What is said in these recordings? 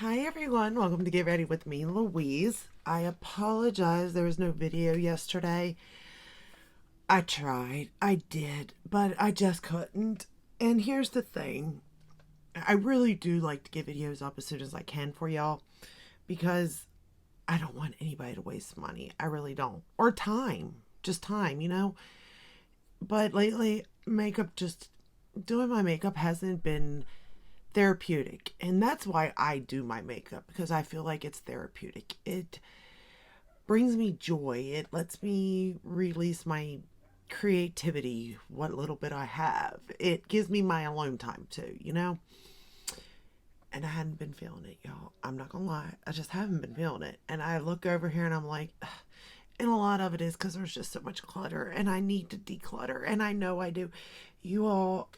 Hi everyone, welcome to Get Ready with me, Louise. I apologize there was no video yesterday. I tried, I did, but I just couldn't. And here's the thing, I really do like to get videos up as soon as I can for y'all because I don't want anybody to waste money. I really don't. Or time, just time. But lately, doing my makeup hasn't been therapeutic. And that's why I do my makeup, because I feel like it's therapeutic. It brings me joy. It lets me release my creativity, what little bit I have. It gives me my alone time too. And I hadn't been feeling it, y'all. I'm not gonna lie. I just haven't been feeling it. And I look over here and I'm like, ugh. And a lot of it is because there's just so much clutter and I need to declutter. And I know I do. You all,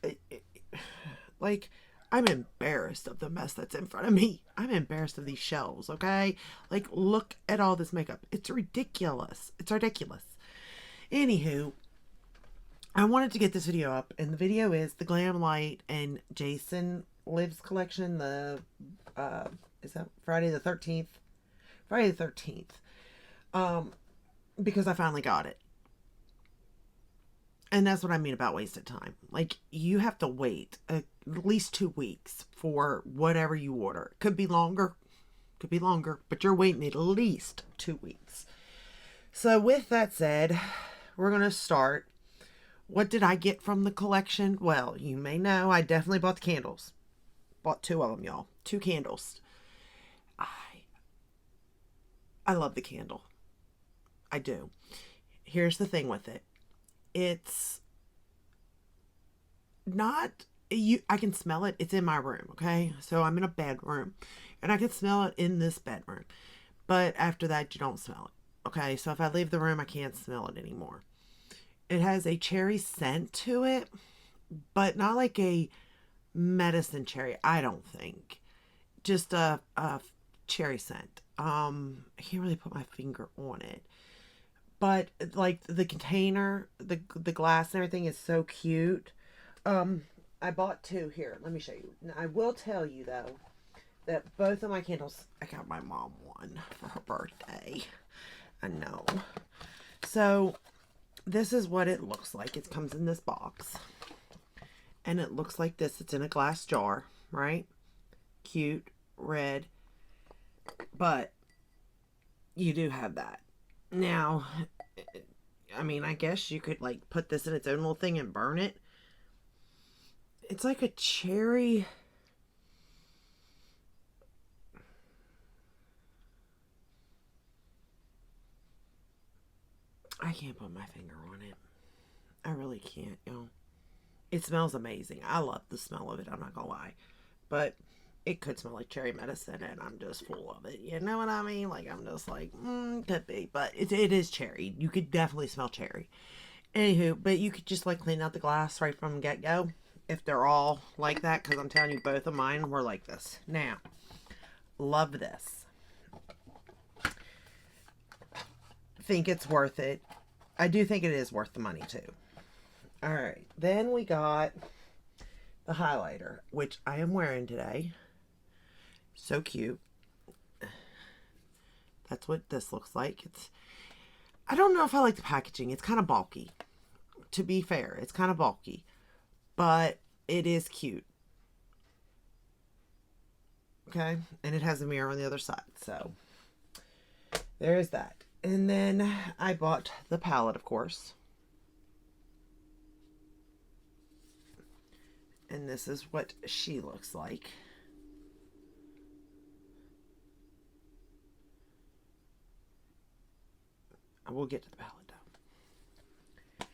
like, I'm embarrassed of the mess that's in front of me. I'm embarrassed of these shelves, okay? Like, look at all this makeup. It's ridiculous. It's ridiculous. Anywho, I wanted to get this video up, and the video is the Glamlite and Jason Lives collection. Uh, is that Friday the 13th? Friday the 13th. Um, because I finally got it. And that's what I mean about wasted time. Like, you have to wait at least 2 weeks for whatever you order. Could be longer, but you're waiting at least 2 weeks. So, with that said, we're going to start. What did I get from the collection? Well, you may know I definitely bought the candles. Bought two of them, y'all. Two candles. I I love the candle. I do. Here's the thing with it. It's not you I can smell it. It's in my room, okay? So I'm in a bedroom and I can smell it in this bedroom. But after that you don't smell it. Okay? So if I leave the room I can't smell it anymore. It has a cherry scent to it, but not like a medicine cherry, I don't think. Just a cherry scent. I can't really put my finger on it. But like the container, the glass and everything is so cute. Um, I bought two here. Let me show you. Now, I will tell you though that both of my candles, I got my mom one for her birthday. I know. So this is what it looks like. It comes in this box, and it looks like this. It's in a glass jar, right? Cute, red, but you do have that. Now, I mean, I guess you could like put this in its own little thing and burn it. It's like a cherry. I can't put my finger on it. I really can't. It smells amazing. I love the smell of it, I'm not gonna lie. But it could smell like cherry medicine and I'm just full of it. You know what I mean? Like, I'm just like, could be. But it is cherry. You could definitely smell cherry. Anywho, but you could just like clean out the glass right from get go if they're all like that, because I'm telling you, both of mine were like this. Now, love this. Think it's worth it. I do think it is worth the money too. All right, then we got the highlighter, which I am wearing today. So cute. That's what this looks like. I don't know if I like the packaging. It's kind of bulky. To be fair, it's kind of bulky, but it is cute. Okay, and it has a mirror on the other side. So there's that. And then I bought the palette, of course. And this is what she looks like. I will get to the palette though.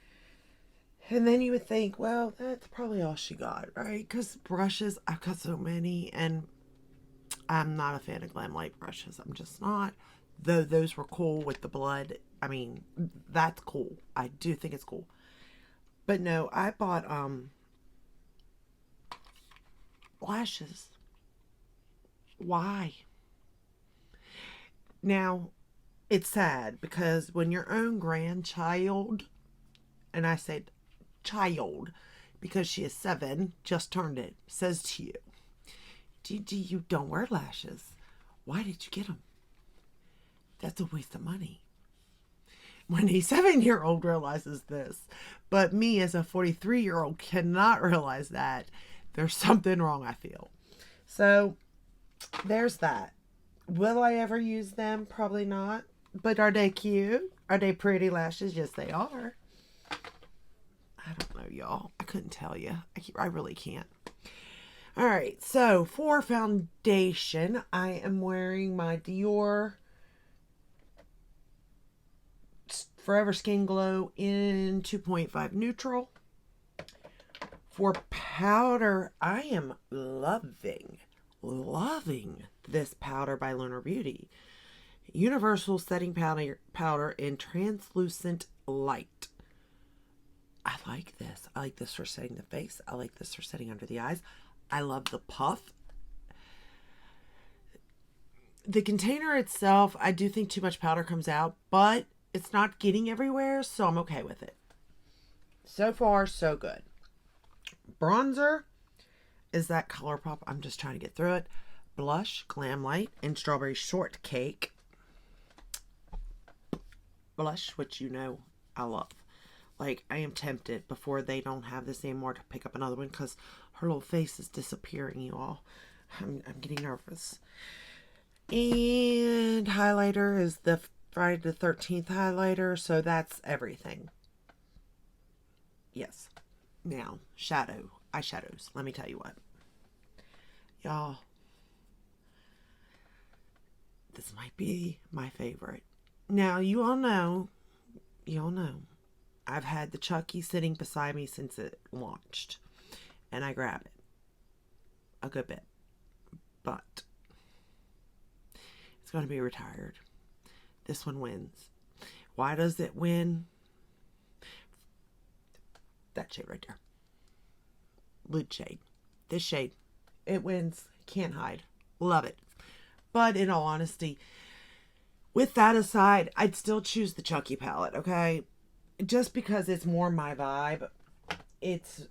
And then you would think, well, that's probably all she got, right? Because brushes, I've got so many, and I'm not a fan of Glamlite brushes. I'm just not. Though those were cool with the blood. I mean, that's cool. I do think it's cool. But no, I bought lashes. Why? Now, it's sad because when your own grandchild, and I said child because she is 7, just turned it, says to you, Gigi, you don't wear lashes. Why did you get them? That's a waste of money. When a 7-year-old realizes this, but me as a 43-year-old cannot realize that, there's something wrong, I feel. So there's that. Will I ever use them? Probably not. But are they cute? Are they pretty lashes? Yes, they are. I don't know, y'all. I couldn't tell you. I really can't. All right. So for foundation, I am wearing my Dior Forever Skin Glow in 2.5 neutral. For powder, I am loving this powder by Lunar Beauty. Universal Setting Powder in Translucent Light. I like this. I like this for setting the face. I like this for setting under the eyes. I love the puff. The container itself, I do think too much powder comes out, but it's not getting everywhere, so I'm okay with it. So far, so good. Bronzer is that ColourPop. I'm just trying to get through it. Blush, Glamlite, and Strawberry Shortcake. Blush, which you know I love. Like, I am tempted before they don't have this anymore to pick up another one because her little face is disappearing, you all. I'm getting nervous. And highlighter is the Friday the 13th highlighter, so that's everything. Yes. Now, eyeshadows. Let me tell you what. Y'all, this might be my favorite. Now, you all know, I've had the Chucky sitting beside me since it launched. And I grab it a good bit. But it's going to be retired. This one wins. Why does it win? That shade right there. Lid shade. This shade. It wins. Can't hide. Love it. But in all honesty, with that aside, I'd still choose the Chucky palette, okay? Just because it's more my vibe. It's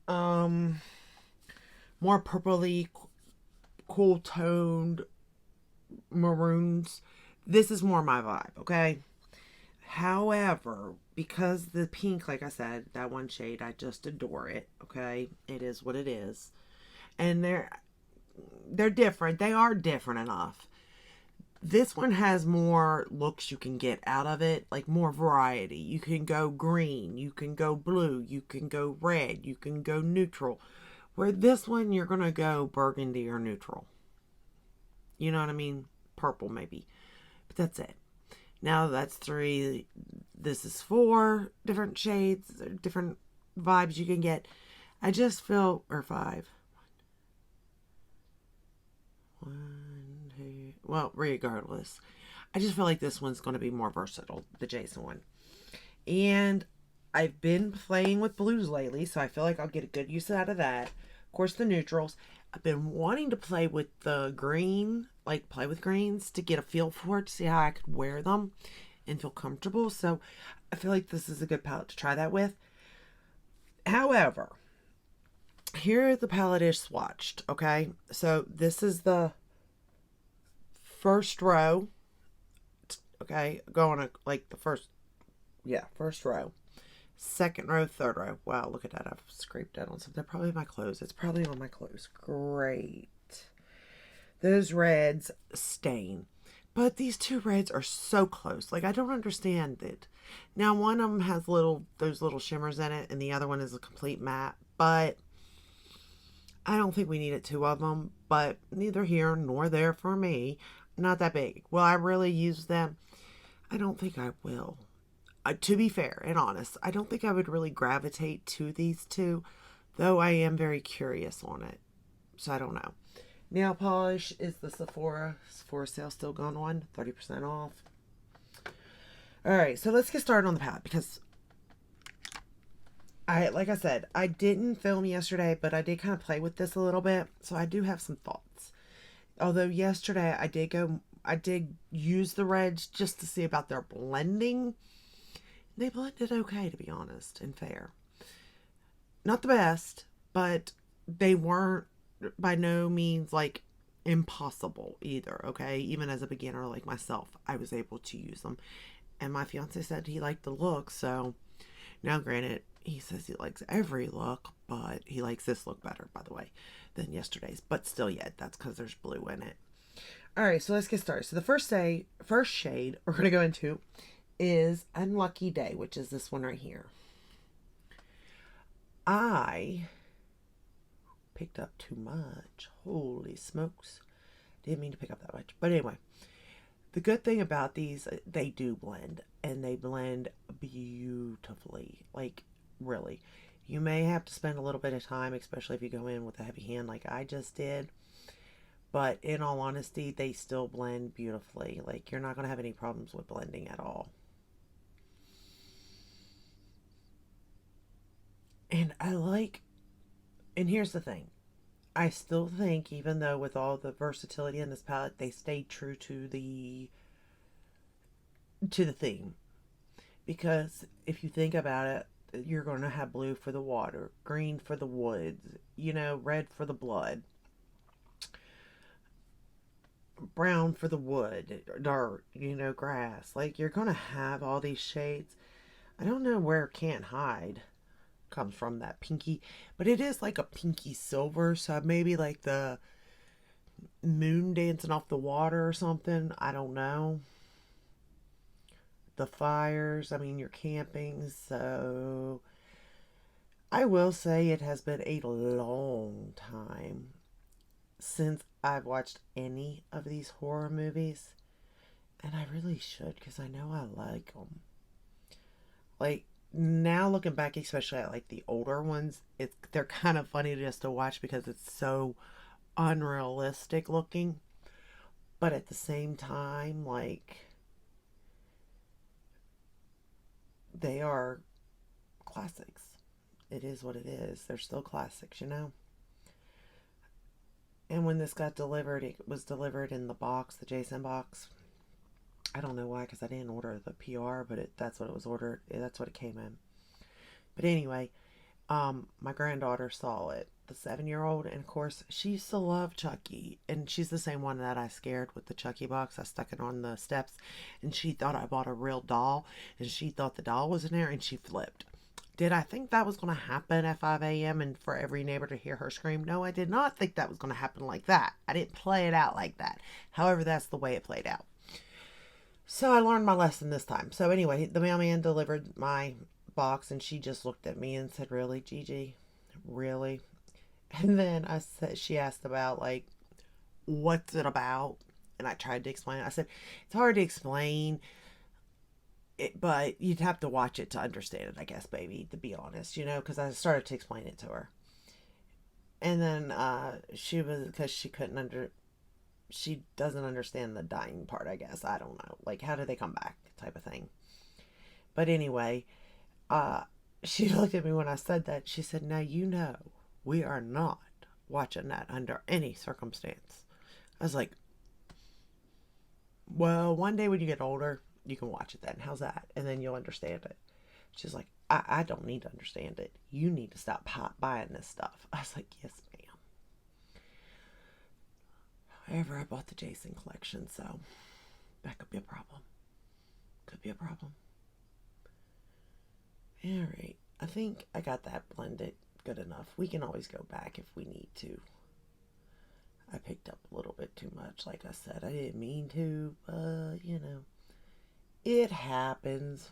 more purpley, cool toned maroons. This is more my vibe, okay? However, because the pink, like I said, that one shade, I just adore it, okay? It is what it is. And they're different. They are different enough. This one has more looks you can get out of it, like more variety. You can go green, you can go blue, you can go red, you can go neutral. Where this one, you're going to go burgundy or neutral. You know what I mean? Purple maybe. But that's it. Now that's 3. This is 4 different shades, different vibes you can get. I just feel, or 5. 1, 2. Well, regardless, I just feel like this one's going to be more versatile, the Jason one. And I've been playing with blues lately, so I feel like I'll get a good use out of that. Of course, the neutrals. I've been wanting to play with the green, like play with greens to get a feel for it, to see how I could wear them and feel comfortable. So I feel like this is a good palette to try that with. However, here the palette is swatched, okay? So this is the first row, okay? Going to like the first row. Second row, third row. Wow, look at that. I've scraped that on something. Probably my clothes. It's probably on my clothes. Great. Those reds stain. But these two reds are so close. Like, I don't understand it. Now, one of them has those little shimmers in it, and the other one is a complete matte. But I don't think we needed 2 of them. But neither here nor there for me. Not that big. Will I really use them? I don't think I will. To be fair and honest, I don't think I would really gravitate to these two, though I am very curious on it. So I don't know. Nail polish is the Sephora sale still going on, 30% off. Alright, so let's get started on the palette because like I said, I didn't film yesterday, but I did kind of play with this a little bit, so I do have some thoughts. Although yesterday I did use the reds just to see about their blending. They blended okay, to be honest and fair. Not the best, but they weren't by no means like impossible either, okay? Even as a beginner like myself, I was able to use them. And my fiance said he liked the look, so now granted, he says he likes every look, but he likes this look better, by the way, than yesterday's. But still, yeah, that's because there's blue in it. All right, so let's get started. So the first shade we're going to go into is Unlucky Day, which is this one right here. I picked up too much. Holy smokes. Didn't mean to pick up that much. But anyway, the good thing about these, they do blend. And they blend beautifully. Like, really. You may have to spend a little bit of time, especially if you go in with a heavy hand like I just did. But in all honesty, they still blend beautifully. Like, you're not going to have any problems with blending at all. And and here's the thing. I still think, even though with all the versatility in this palette, they stayed true to the theme. Because if you think about it, you're going to have blue for the water, green for the woods, red for the blood, brown for the wood, dirt, grass. Like, you're going to have all these shades. I don't know where Can't Hide comes from, that pinky, but it is like a pinky silver, so maybe like the moon dancing off the water or something. I don't know. The fires, I mean, you're camping, so I will say it has been a long time since I've watched any of these horror movies, and I really should, because I know I like them. Like, now looking back, especially at like the older ones, they're kind of funny just to watch because it's so unrealistic looking, but at the same time, like, they are classics. It is what it is. They're still classics, And when this got delivered, it was delivered in the box, the Jason box. I don't know why, because I didn't order the PR, but that's what it was ordered. That's what it came in. But anyway, my granddaughter saw it, the 7-year-old, and of course, she used to love Chucky. And she's the same one that I scared with the Chucky box. I stuck it on the steps, and she thought I bought a real doll, and she thought the doll was in there, and she flipped. Did I think that was going to happen at 5 a.m. and for every neighbor to hear her scream? No, I did not think that was going to happen like that. I didn't play it out like that. However, that's the way it played out. So I learned my lesson this time. So anyway, the mailman delivered my box, and she just looked at me and said, "Really, Gigi? Really?" And then she asked about, like, what's it about? And I tried to explain it. I said, it's hard to explain it, but you'd have to watch it to understand it, I guess, baby, to be honest, because I started to explain it to her. And then because she doesn't understand the dying part, I guess. I don't know. Like, how do they come back type of thing. But anyway, she looked at me when I said that. She said, "Now we are not watching that under any circumstance." I was like, "Well, one day when you get older, you can watch it then. How's that? And then you'll understand it." She's like, I don't need to understand it. You need to stop buying this stuff." I was like, "Yes, ma'am." However, I bought the Jason collection, so that could be a problem. Could be a problem. Alright, I think I got that blended good enough. We can always go back if we need to. I picked up a little bit too much, like I said. I didn't mean to, but, it happens.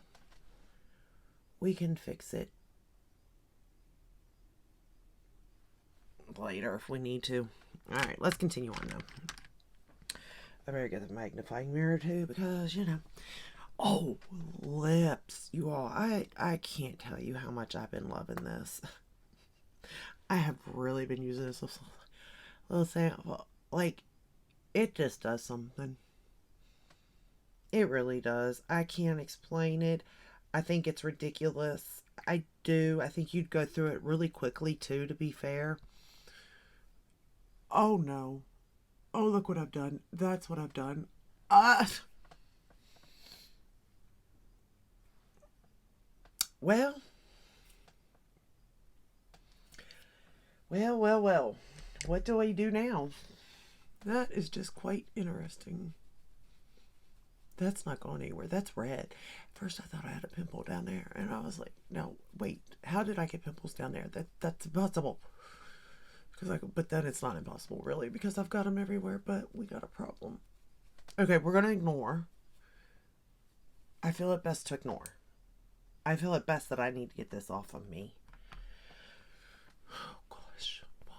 We can fix it later if we need to. Alright, let's continue on now. I better get the magnifying mirror too, because, Oh, lips. You all, I can't tell you how much I've been loving this. I have really been using this little sample. Like, it just does something. It really does. I can't explain it. I think it's ridiculous. I do. I think you'd go through it really quickly, too, to be fair. Oh, no. Oh, look what I've done. That's what I've done. Well. Well. What do I do now? That is just quite interesting. That's not going anywhere. That's red. First, I thought I had a pimple down there, and I was like, "No, wait. How did I get pimples down there? That's impossible." But then it's not impossible, really, because I've got them everywhere. But we got a problem. Okay, we're gonna ignore. I feel it best to ignore. I feel it best that I need to get this off of me. Oh gosh, why?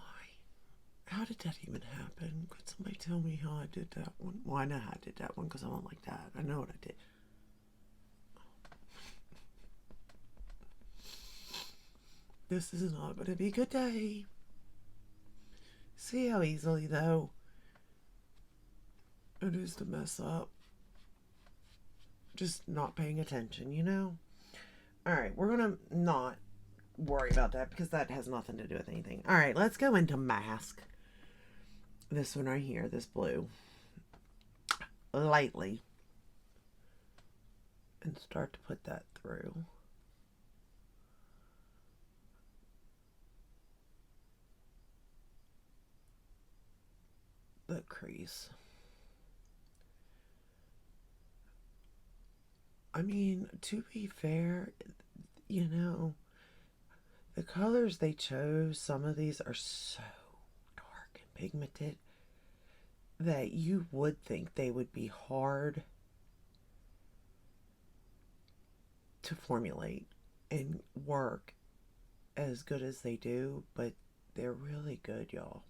How did that even happen? Could somebody tell me how I did that one? Well, I know how I did that one because I went like that. I know what I did. This is not going to be a good day. See how easily, though, it is to mess up. Just not paying attention, you know? Alright, we're going to not worry about that because that has nothing to do with anything. Alright, let's go into mask. This one right here, this blue. Lightly. And start to put that through. The crease. I mean, to be fair, you know, the colors they chose, some of these are so dark and pigmented that you would think they would be hard to formulate and work as good as they do, but they're really good, y'all.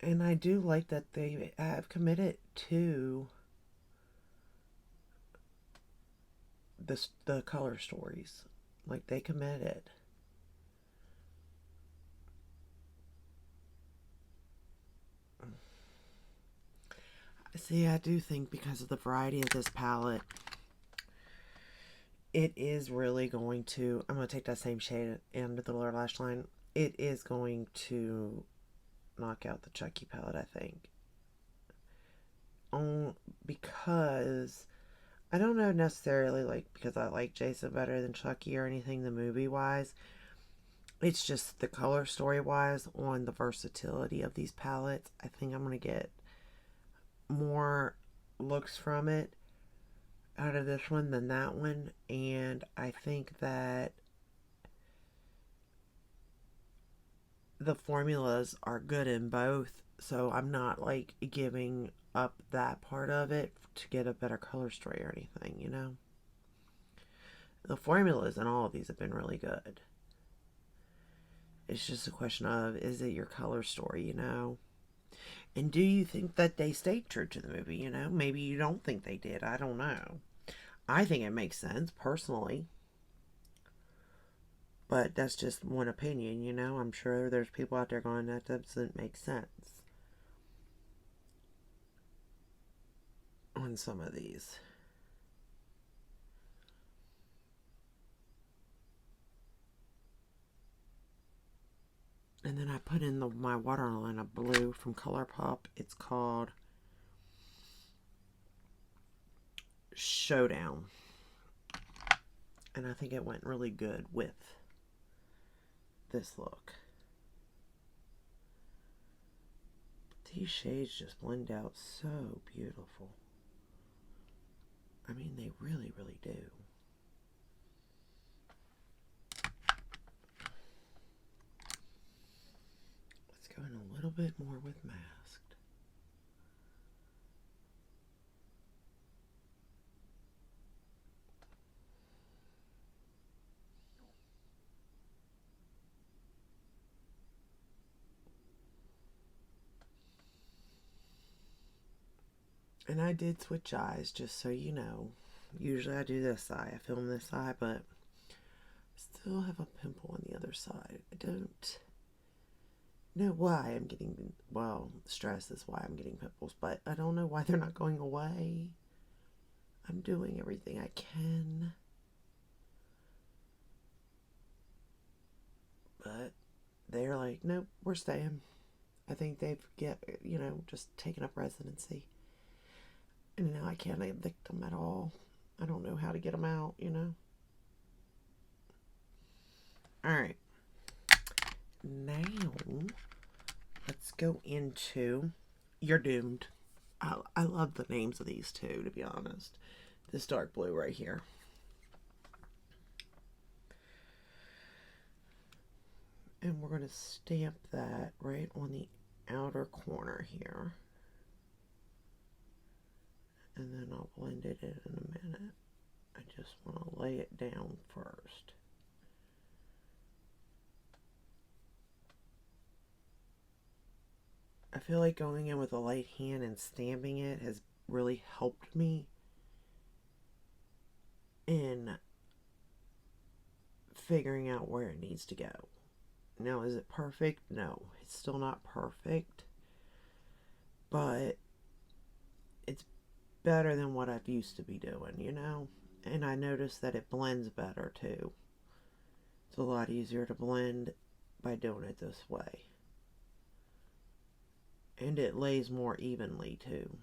And I do like that they have committed to the color stories. Like, they committed. See, I do think because of the variety of this palette, it is really going to, I'm going to take that same shade under the lower lash line. It is going to knock out the Chucky palette, I think. Because I don't know necessarily like because I like Jason better than Chucky or anything the movie wise. It's just the color story wise on the versatility of these palettes. I think I'm gonna get more looks from it out of this one than that one, and I think that the formulas are good in both, so I'm not like giving up that part of it to get a better color story or anything, you know. The formulas in all of these have been really good. It's just a question of, is it your color story, you know? And do you think that they stayed true to the movie, you know? Maybe you don't think they did. I don't know. I think it makes sense, personally. But that's just one opinion, you know? I'm sure there's people out there going, that doesn't make sense on some of these. And then I put in my waterline of blue from ColourPop. It's called Showdown. And I think it went really good with this look. These shades just blend out so beautiful. I mean, they really, really do. Let's go in a little bit more with masked. And I did switch eyes, just so you know. Usually I do this eye. I film this eye, but I still have a pimple on the other side. I don't know why I'm getting, well, stress is why I'm getting pimples, but I don't know why they're not going away. I'm doing everything I can. But they're like, nope, we're staying. I think they've just taken up residency. And now I can't evict them at all. I don't know how to get them out, you know. Alright. now let's go into You're Doomed. I love the names of these two, to be honest. This dark blue right here. And we're going to stamp that right on the outer corner here. And then I'll blend it in a minute. I just want to lay it down first. I feel like going in with a light hand and stamping it has really helped me in figuring out where it needs to go. Now, is it perfect? No, it's still not perfect, but it's better than what I've used to be doing, you know? And I noticed that it blends better too. It's a lot easier to blend by doing it this way. And it lays more evenly too.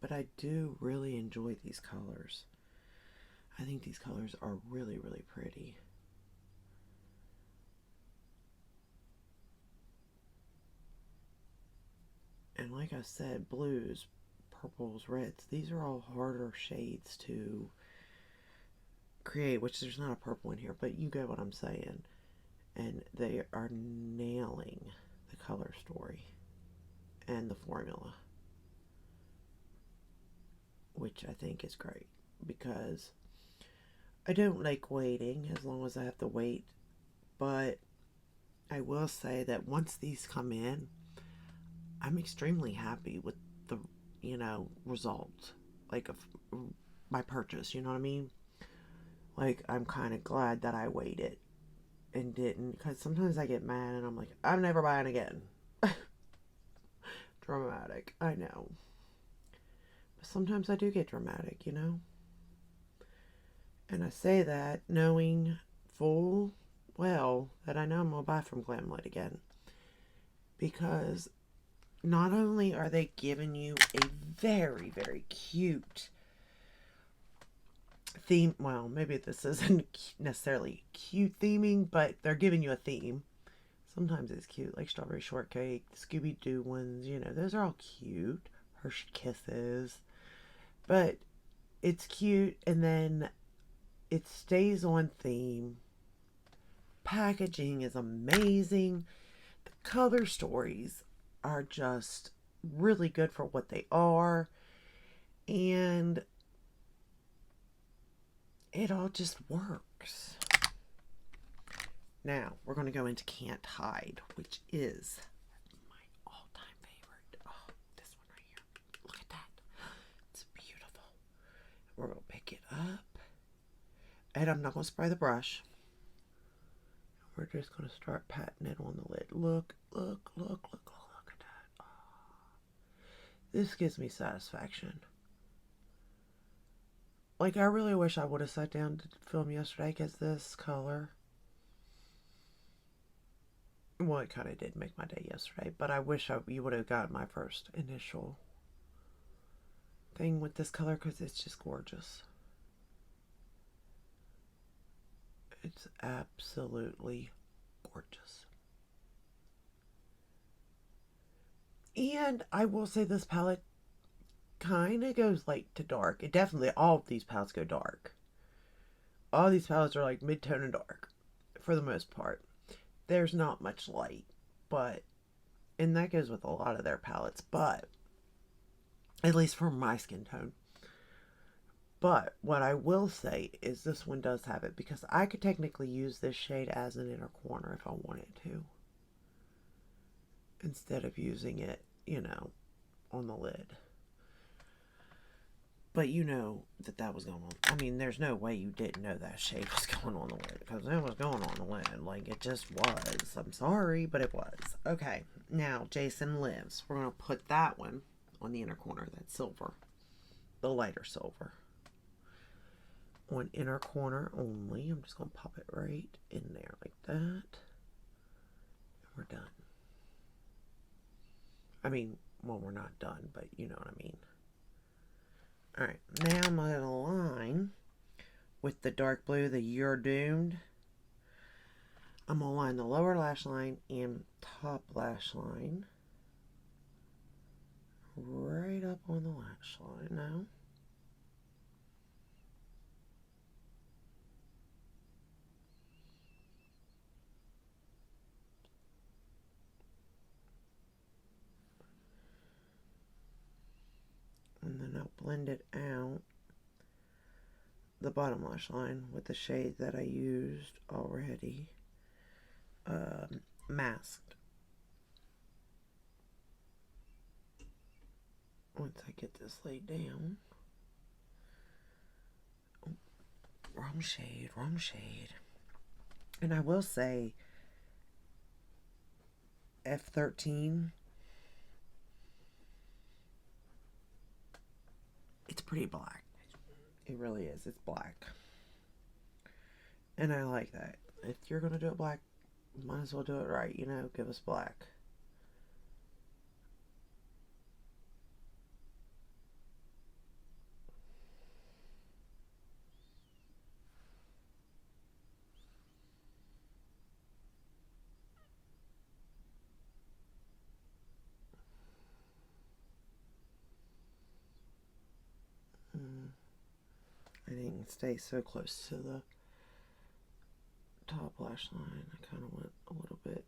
But I do really enjoy these colors. I think these colors are really, really pretty. And like I said, blues, purples, reds, these are all harder shades to create, which there's not a purple in here, but you get what I'm saying. And they are nailing the color story and the formula, which I think is great, because I don't like waiting as long as I have to wait. But I will say that once these come in, I'm extremely happy with the, result, like, of my purchase, you know what I mean? Like, I'm kind of glad that I waited and didn't, because sometimes I get mad and I'm like, I'm never buying again. Dramatic, I know. But sometimes I do get dramatic, you know? And I say that knowing full well that I know I'm going to buy from Glamlite again. Because not only are they giving you a very, very cute theme, well, maybe this isn't necessarily cute theming, but they're giving you a theme. Sometimes it's cute, like Strawberry Shortcake, the Scooby-Doo ones, those are all cute. Hershey Kisses. But it's cute, and then it stays on theme. Packaging is amazing. The color stories are just really good for what they are. And it all just works. Now, we're going to go into Can't Hide, which is my all-time favorite. Oh, this one right here. Look at that. It's beautiful. We're going to pick it up. And I'm not going to spray the brush. We're just going to start patting it on the lid. Look at that. Oh. This gives me satisfaction. Like, I really wish I would have sat down to film yesterday, because this color, well, it kind of did make my day yesterday, but I wish you would have got my first initial thing with this color, because it's just gorgeous. It's absolutely gorgeous. And I will say this palette kind of goes light to dark. It definitely, all of these palettes go dark. All these palettes are like mid-tone and dark for the most part. There's not much light, but, and that goes with a lot of their palettes, but at least for my skin tone. But what I will say is this one does have it, because I could technically use this shade as an inner corner if I wanted to, instead of using it, on the lid. But you know that was going on. I mean, there's no way you didn't know that shade was going on the lid, because it was going on the lid. Like, it just was. I'm sorry, but it was. Okay, now Jason Lives. We're going to put that one on the inner corner. That's silver. The lighter silver. On inner corner only. I'm just going to pop it right in there like that. And we're done. I mean, well, we're not done, but you know what I mean. Alright, now I'm going to line with the dark blue, the You're Doomed. I'm going to line the lower lash line and top lash line right up on the lash line now. And then I'll blend it out the bottom lash line with the shade that I used already, masked. Once I get this laid down. Oh, wrong shade, wrong shade. And I will say, F13, it's pretty black. It really is. It's black. And I like that. If you're going to do it black, might as well do it right, you know, give us black. I didn't stay so close to the top lash line. I kind of went a little bit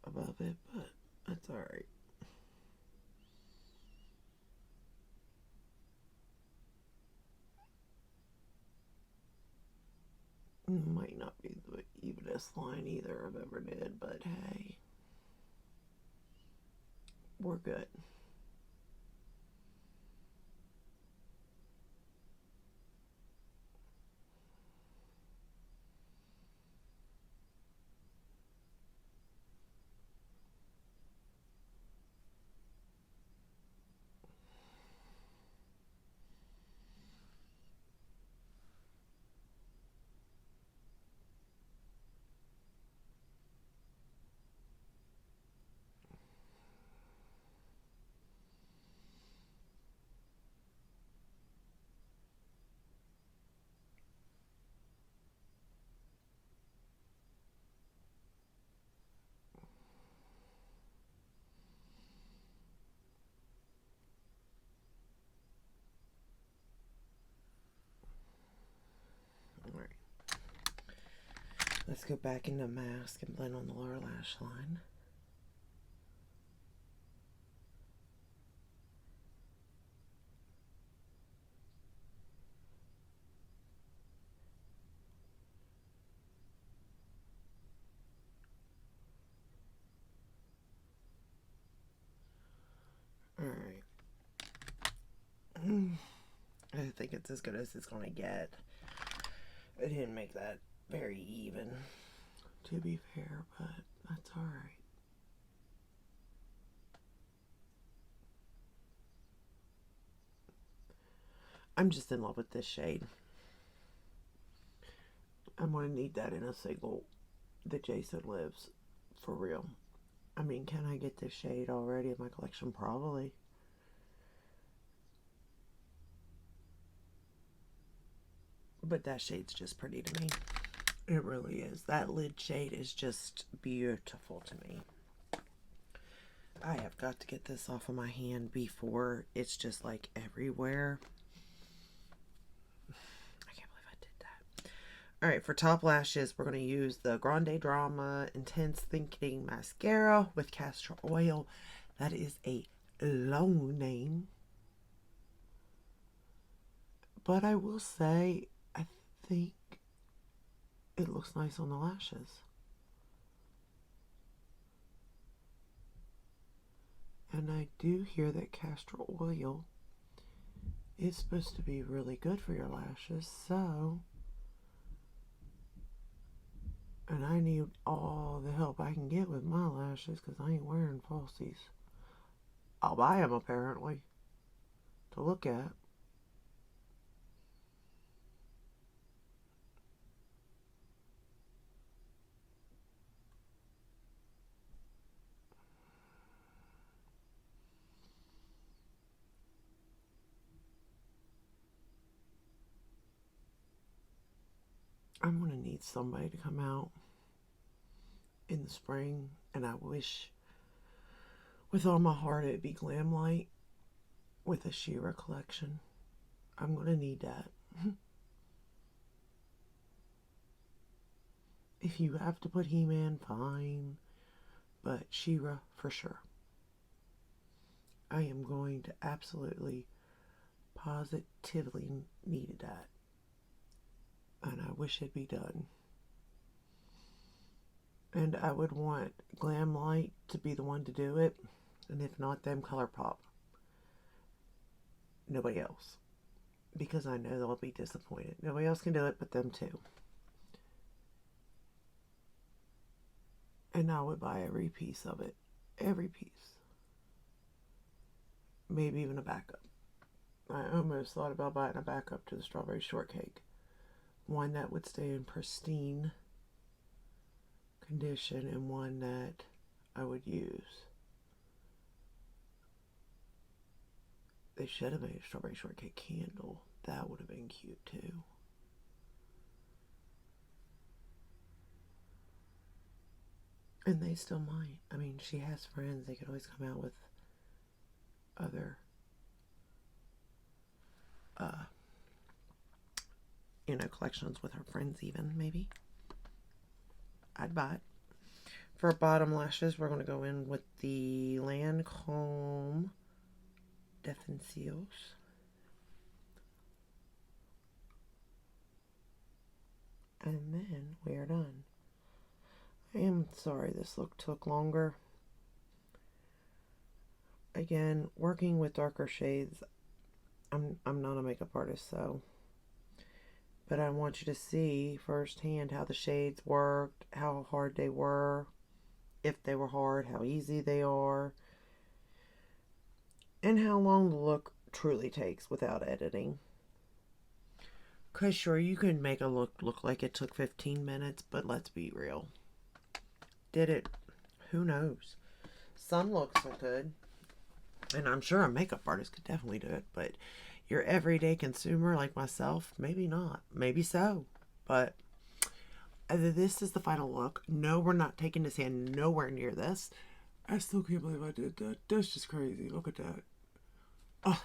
above it, but that's alright. Might not be the evenest line either I've ever did, but hey, we're good. Alright. Let's go back into mask and blend on the lower lash line. Alright. I think it's as good as it's going to get. I didn't make that very even, to be fair, but that's alright. I'm just in love with this shade. I'm going to need that in a single that Jason lives, for real. I mean, can I get this shade already in my collection? Probably. But that shade's just pretty to me. It really is. That lid shade is just beautiful to me. I have got to get this off of my hand before it's just like everywhere. I can't believe I did that. Alright, for top lashes, we're going to use the Grande Drama Intense Thinking Mascara with castor oil. That is a long name. But I will say, I think it looks nice on the lashes. And I do hear that castor oil is supposed to be really good for your lashes, so... And I need all the help I can get with my lashes because I ain't wearing falsies. I'll buy them, apparently, to look at. need somebody to come out in the spring, and I wish with all my heart it'd be Glamlite with a She-Ra collection. I'm going to need that. If you have to put He-Man, fine, but She-Ra for sure. I am going to absolutely, positively need that. And I wish it'd be done. And I would want Glamlite to be the one to do it. And if not, them ColourPop. Nobody else. Because I know they'll be disappointed. Nobody else can do it but them two. And I would buy every piece of it. Every piece. Maybe even a backup. I almost thought about buying a backup to the strawberry shortcake. One that would stay in pristine condition and one that I would use. They should have made a strawberry shortcake candle. That would have been cute too. And they still might. I mean, she has friends. They could always come out with other collections with her friends even, maybe. I'd buy it. For bottom lashes, we're going to go in with the Lancome Defenseals. And then we are done. I am sorry this look took longer. Again, working with darker shades, I'm not a makeup artist, so, but I want you to see firsthand how the shades worked, how hard they were, if they were hard, how easy they are, and how long the look truly takes without editing. Because sure, you can make a look like it took 15 minutes, but let's be real. Did it? Who knows? Some looks are good. And I'm sure a makeup artist could definitely do it, but your everyday consumer like myself, maybe not. Maybe so. But this is the final look. No, we're not taking this hand nowhere near this. I still can't believe I did that. That's just crazy. Look at that. Oh.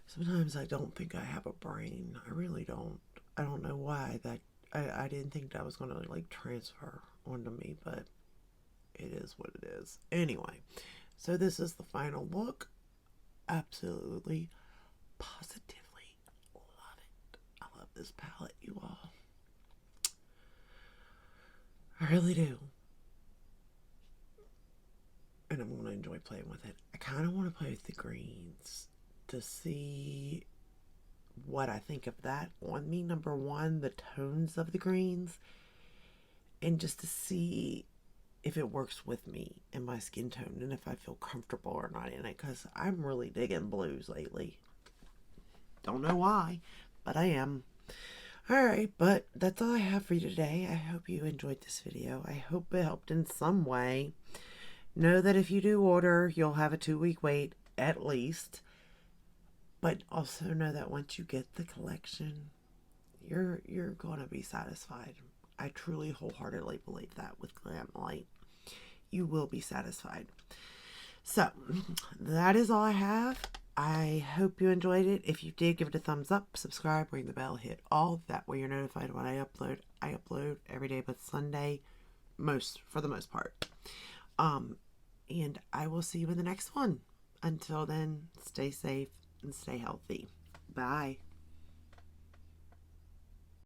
Sometimes I don't think I have a brain. I really don't. I don't know why that. I didn't think that was going to like transfer onto me, but it is what it is. Anyway. So this is the final look. Absolutely, positively love it. I love this palette, you all. I really do. And I'm going to enjoy playing with it. I kind of want to play with the greens to see what I think of that on me. Number one, the tones of the greens. And just to see if it works with me and my skin tone and if I feel comfortable or not in it, because I'm really digging blues lately. Don't know why, but I am. Alright, but that's all I have for you today. I hope you enjoyed this video. I hope it helped in some way. Know that if you do order, you'll have a 2-week wait at least. But also know that once you get the collection, you're going to be satisfied. I truly wholeheartedly believe that with Glamlite. You will be satisfied. So, that is all I have. I hope you enjoyed it. If you did, give it a thumbs up, subscribe, ring the bell, hit all. That way you're notified when I upload. I upload every day but Sunday, for the most part. And I will see you in the next one. Until then, stay safe and stay healthy. Bye.